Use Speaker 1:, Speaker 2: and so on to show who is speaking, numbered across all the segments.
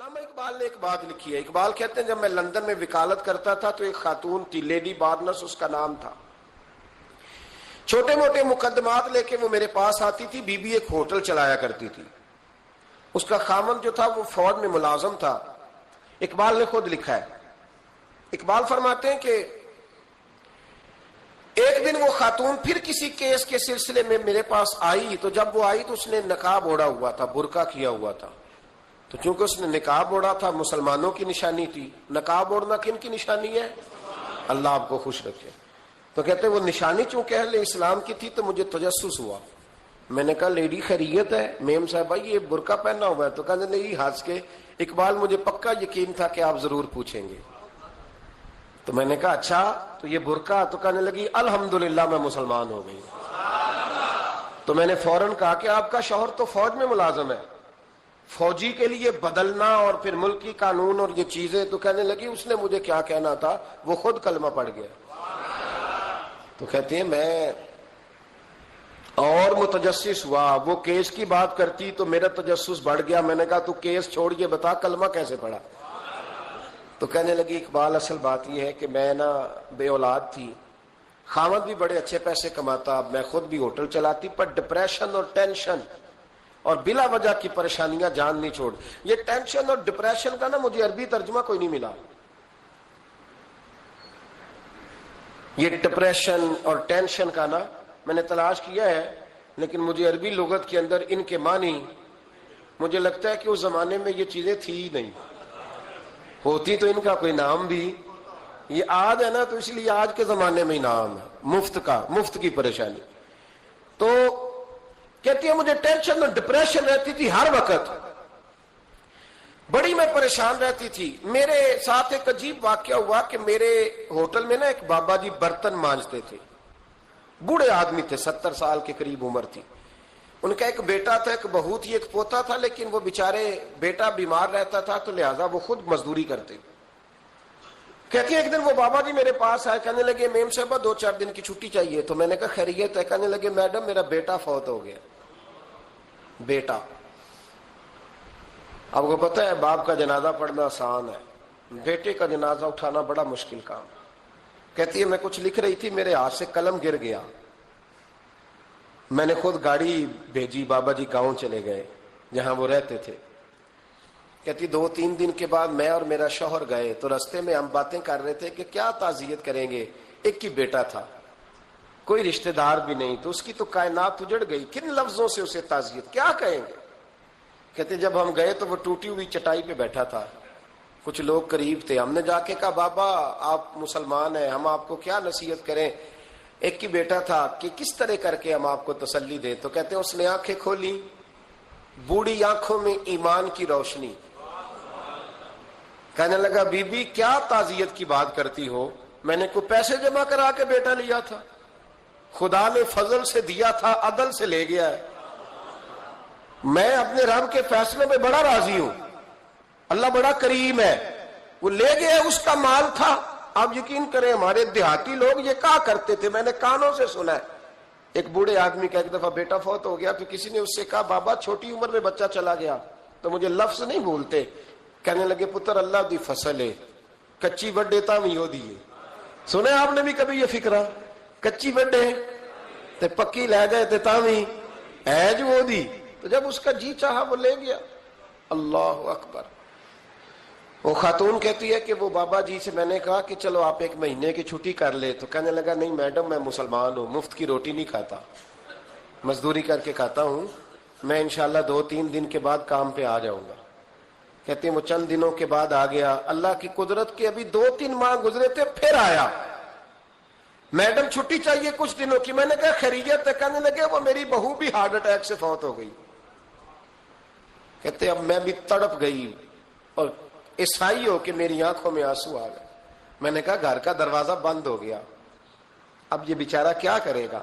Speaker 1: علامہ اقبال نے ایک بات لکھی ہے. اقبال کہتے ہیں جب میں لندن میں وکالت کرتا تھا تو ایک خاتون تھی, لیڈی بارنس اس کا نام تھا. چھوٹے موٹے مقدمات لے کے وہ میرے پاس آتی تھی. بی بی ایک ہوٹل چلایا کرتی تھی. اس کا خامند جو تھا وہ فوج میں ملازم تھا. اقبال نے خود لکھا ہے, اقبال فرماتے ہیں کہ ایک دن وہ خاتون پھر کسی کیس کے سلسلے میں میرے پاس آئی, تو جب وہ آئی تو اس نے نقاب اوڑھا ہوا تھا, برقع کیا ہوا تھا. تو چونکہ اس نے نقاب اوڑھا تھا, مسلمانوں کی نشانی تھی. نقاب اوڑھنا کن کی نشانی ہے؟ اللہ آپ کو خوش رکھے. تو کہتے ہیں وہ نشانی چونکہ اہل اسلام کی تھی تو مجھے تجسس ہوا. میں نے کہا لیڈی خیریت ہے؟ میم صاحبہ یہ برقع پہنا ہوا ہے. تو کہنے لگی ہنس کے, اقبال مجھے پکا یقین تھا کہ آپ ضرور پوچھیں گے. تو میں نے کہا اچھا تو یہ برقع؟ تو کہنے لگی الحمدللہ میں مسلمان ہو گئی. تو میں نے فوراً کہا کہ آپ کا شوہر تو فوج میں ملازم ہے, فوجی کے لیے بدلنا اور پھر ملکی قانون اور یہ چیزیں. تو کہنے لگی اس نے مجھے کیا کہنا تھا, وہ خود کلمہ پڑھ گیا. تو کہتے ہیں میں اور متجسس ہوا. وہ کیس کی بات کرتی تو میرا تجسس بڑھ گیا. میں نے کہا تو کیس چھوڑ یہ بتا کلمہ کیسے پڑھا؟ تو کہنے لگی اقبال اصل بات یہ ہے کہ میں نا بے اولاد تھی, خامد بھی بڑے اچھے پیسے کماتا, میں خود بھی ہوٹل چلاتی, پر ڈپریشن اور ٹینشن اور بلا وجہ کی پریشانیاں جان نہیں چھوڑ. یہ ٹینشن اور ڈپریشن کا نا مجھے عربی ترجمہ کوئی نہیں ملا. یہ ڈپریشن اور ٹینشن کا نا میں نے تلاش کیا ہے, لیکن مجھے عربی لغت کے اندر ان کے معنی مجھے لگتا ہے کہ اس زمانے میں یہ چیزیں تھی ہی نہیں. ہوتی تو ان کا کوئی نام بھی, یہ آج ہے نا تو اس لیے آج کے زمانے میں ہی نام ہے مفت کا, مفت کی پریشانی. تو کہتی ہے مجھے ٹینشن اور ڈپریشن رہتی تھی ہر وقت, بڑی میں پریشان رہتی تھی. میرے ساتھ ایک عجیب واقعہ ہوا کہ میرے ہوٹل میں نا ایک بابا جی برتن مانجتے تھے, بوڑھے آدمی تھے, 70 سال کے قریب عمر تھی. ان کا ایک بیٹا تھا, ایک بہو تھی, ایک پوتا تھا, لیکن وہ بیچارے بیٹا بیمار رہتا تھا تو لہذا وہ خود مزدوری کرتے. کہتی ہے ایک دن وہ بابا جی میرے پاس آئے, کہنے لگے میم صاحبہ 2-4 دن کی چھٹی چاہیے. تو میں نے کہا خیریت ہے؟ کہنے لگے میڈم میرا بیٹا فوت ہو گیا. بیٹا, آپ کو پتہ ہے باپ کا جنازہ پڑھنا آسان ہے, بیٹے کا جنازہ اٹھانا بڑا مشکل کام. کہتی ہے میں کچھ لکھ رہی تھی, میرے ہاتھ سے قلم گر گیا. میں نے خود گاڑی بھیجی, بابا جی گاؤں چلے گئے جہاں وہ رہتے تھے. کہتی 2-3 دن کے بعد میں اور میرا شوہر گئے تو رستے میں ہم باتیں کر رہے تھے کہ کیا تعزیت کریں گے. ایک ہی بیٹا تھا, کوئی رشتہ دار بھی نہیں, تو اس کی تو کائنات اجڑ گئی, کن لفظوں سے اسے تعزیت کیا کہیں گے. کہتے جب ہم گئے تو وہ ٹوٹی ہوئی چٹائی پہ بیٹھا تھا, کچھ لوگ قریب تھے. ہم نے جا کے کہا بابا آپ مسلمان ہیں, ہم آپ کو کیا نصیحت کریں, ایک ہی بیٹا تھا, کہ کس طرح کر کے ہم آپ کو تسلی دیں. تو کہتے ہیں اس نے آنکھیں کھولی, بوڑھی آنکھوں میں ایمان کی روشنی. کہنے لگا بی بی کیا تعزیت کی بات کرتی ہو, میں نے کوئی پیسے جمع کرا کے بیٹا لیا تھا, خدا نے فضل سے دیا تھا, عدل سے لے گیا ہے. میں اپنے رب کے فیصلے میں بڑا راضی ہوں, اللہ بڑا کریم ہے, وہ لے گیا, اس کا مال تھا. آپ یقین کریں ہمارے دیہاتی لوگ یہ کہا کرتے تھے, میں نے کانوں سے سنا ہے. ایک بوڑھے آدمی کا ایک دفعہ بیٹا فوت ہو گیا تو کسی نے اس سے کہا بابا چھوٹی عمر میں بچہ چلا گیا, تو مجھے لفظ نہیں بھولتے. کہنے لگے پتر اللہ دی فصل ہے, کچی وڈے تاوی ہو دیے. سنے آپ نے بھی کبھی یہ فکرہ, کچی وڈے تے پکی لے گئے تے تاوی ہے جو ہو دی. تو جب اس کا جی چاہا وہ لے گیا. اللہ اکبر. وہ خاتون کہتی ہے کہ وہ بابا جی سے میں نے کہا کہ چلو آپ 1 مہینے کی چھٹی کر لے. تو کہنے لگا نہیں میڈم میں مسلمان ہوں, مفت کی روٹی نہیں کھاتا, مزدوری کر کے کھاتا ہوں, میں انشاءاللہ 2-3 دن کے بعد کام پہ آ جاؤں گا. کہتے ہیں وہ چند دنوں کے بعد آ گیا. اللہ کی قدرت کے ابھی 2-3 ماہ گزرے تھے, پھر آیا. میڈم چھٹی چاہیے کچھ دنوں کی. میں نے کہا خیریت ہے؟ کہنے لگے وہ میری بہو بھی ہارٹ اٹیک سے فوت ہو گئی. کہتے اب میں بھی تڑپ گئی اور عیسائی ہو کہ میری آنکھوں میں آنسو آ گئے. میں نے کہا گھر کا دروازہ بند ہو گیا, اب یہ بیچارہ کیا کرے گا.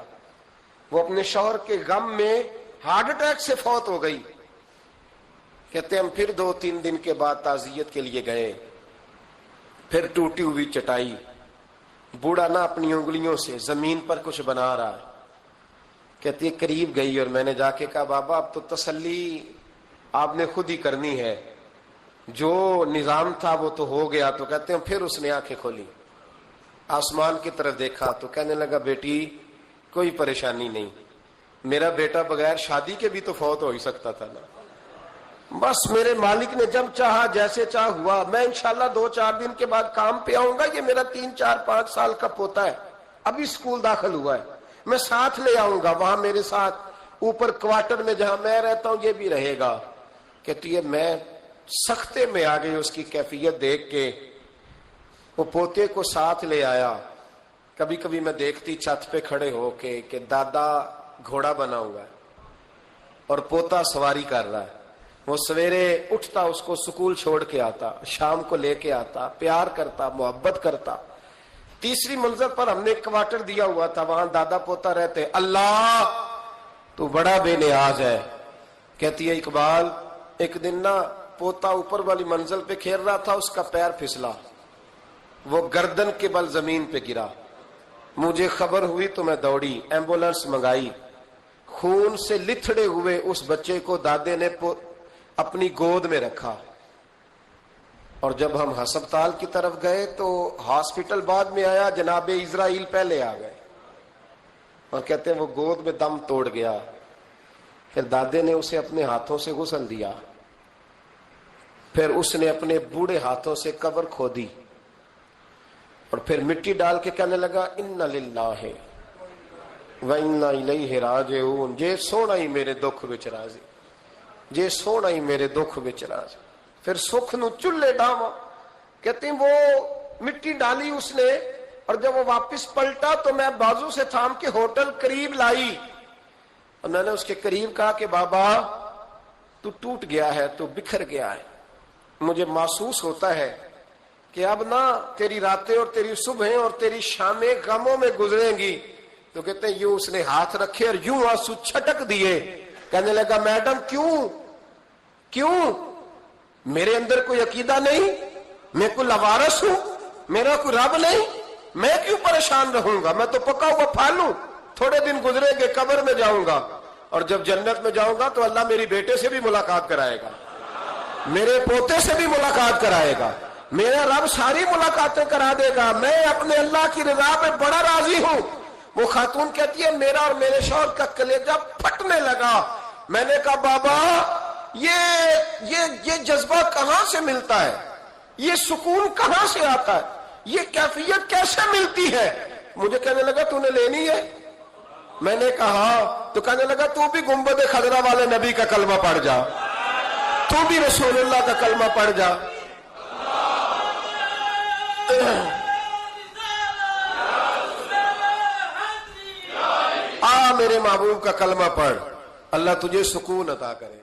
Speaker 1: وہ اپنے شوہر کے غم میں ہارٹ اٹیک سے فوت ہو گئی. کہتے ہم پھر 2-3 دن کے بعد تعزیت کے لیے گئے, پھر ٹوٹی ہوئی چٹائی, بوڑھا نہ اپنی انگلیوں سے زمین پر کچھ بنا رہا. کہتی ہے قریب گئی اور میں نے جا کے کہا بابا اب تو تسلی آپ نے خود ہی کرنی ہے, جو نظام تھا وہ تو ہو گیا. تو کہتے ہیں پھر اس نے آنکھیں کھولی, آسمان کی طرف دیکھا تو کہنے لگا بیٹی کوئی پریشانی نہیں, میرا بیٹا بغیر شادی کے بھی تو فوت ہو ہی سکتا تھا نا, بس میرے مالک نے جب چاہا جیسے چاہ ہوا. میں انشاءاللہ 2-4 دن کے بعد کام پہ آؤں گا. یہ میرا 3-4-5 سال کا پوتا ہے, ابھی اسکول داخل ہوا ہے, میں ساتھ لے آؤں گا, وہاں میرے ساتھ اوپر کوارٹر میں جہاں میں رہتا ہوں یہ بھی رہے گا. کہتی ہے میں سختے میں آ گئی اس کی کیفیت دیکھ کے. وہ پوتے کو ساتھ لے آیا. کبھی کبھی میں دیکھتی چھت پہ کھڑے ہو کے کہ دادا گھوڑا بنا ہوا ہے اور پوتا سواری کر رہا ہے. وہ سویرے اٹھتا, اس کو سکول چھوڑ کے آتا, شام کو لے کے آتا, پیار کرتا, محبت کرتا. تیسری منزل پر ہم نے کوارٹر دیا ہوا تھا, وہاں دادا پوتا رہتے. اللہ تو بڑا بے نیاز ہے. کہتی ہے اقبال ایک دن نا پوتا اوپر والی منزل پہ کھیل رہا تھا, اس کا پیر پھسلا, وہ گردن کے بل زمین پہ گرا. مجھے خبر ہوئی تو میں دوڑی, ایمبولینس منگائی. خون سے لتھڑے ہوئے اس بچے کو دادے نے اپنی گود میں رکھا. اور جب ہم ہسپتال کی طرف گئے تو ہاسپٹل بعد میں آیا, جناب اسرائیل پہلے آ گئے اور کہتے ہیں وہ گود میں دم توڑ گیا. پھر دادے نے اسے اپنے ہاتھوں سے غسل دیا, پھر اس نے اپنے بوڑھے ہاتھوں سے قبر کھودی اور پھر مٹی ڈال کے کہنے لگا انا للہ و انا الیہ راجعون. جے سونا ہی میرے دکھ وچ راضی, جے سونا ہی میرے دکھ وچ راضی. پھر سکھ نو چولہے ڈاواں. کہتے ہیں وہ مٹی ڈالی اس نے, اور جب وہ واپس پلٹا تو میں بازو سے تھام کے ہوٹل قریب لائی اور میں نے اس کے قریب کہا کہ بابا تو ٹوٹ گیا ہے, تو بکھر گیا ہے. مجھے محسوس ہوتا ہے کہ اب نہ تیری راتیں اور تیری صبحیں اور تیری شامیں غموں میں گزریں گی. تو کہتے ہیں یوں اس نے ہاتھ رکھے اور یوں آنسو چھٹک دیے. کہنے لگا میڈم کیوں میرے اندر کوئی عقیدہ نہیں, میں کوئی لوارث ہوں, میرا کوئی رب نہیں, میں کیوں پریشان رہوں گا, میں تو پکا ہوا پھل ہوں. تھوڑے دن گزریں گے قبر میں جاؤں گا, اور جب جنت میں جاؤں گا تو اللہ میری بیٹے سے بھی ملاقات کرائے گا, میرے پوتے سے بھی ملاقات کرائے گا, میرا رب ساری ملاقاتیں کرا دے گا. میں اپنے اللہ کی رضا پہ بڑا راضی ہوں. وہ خاتون کہتی ہے میرا اور میرے شوہر کا کلیجہ پھٹنے لگا. میں نے کہا بابا یہ جذبہ کہاں سے ملتا ہے, یہ سکون کہاں سے آتا ہے, یہ کیفیت کیسے ملتی ہے. مجھے کہنے لگا تو نے لینی ہے. میں نے کہا, تو کہنے لگا تو بھی گنبد خضرا والے نبی کا کلمہ پڑھ جا, تو بھی رسول اللہ کا کلمہ پڑھ جا. میرے محبوب کا کلمہ پڑھ, اللہ تجھے سکون عطا کرے.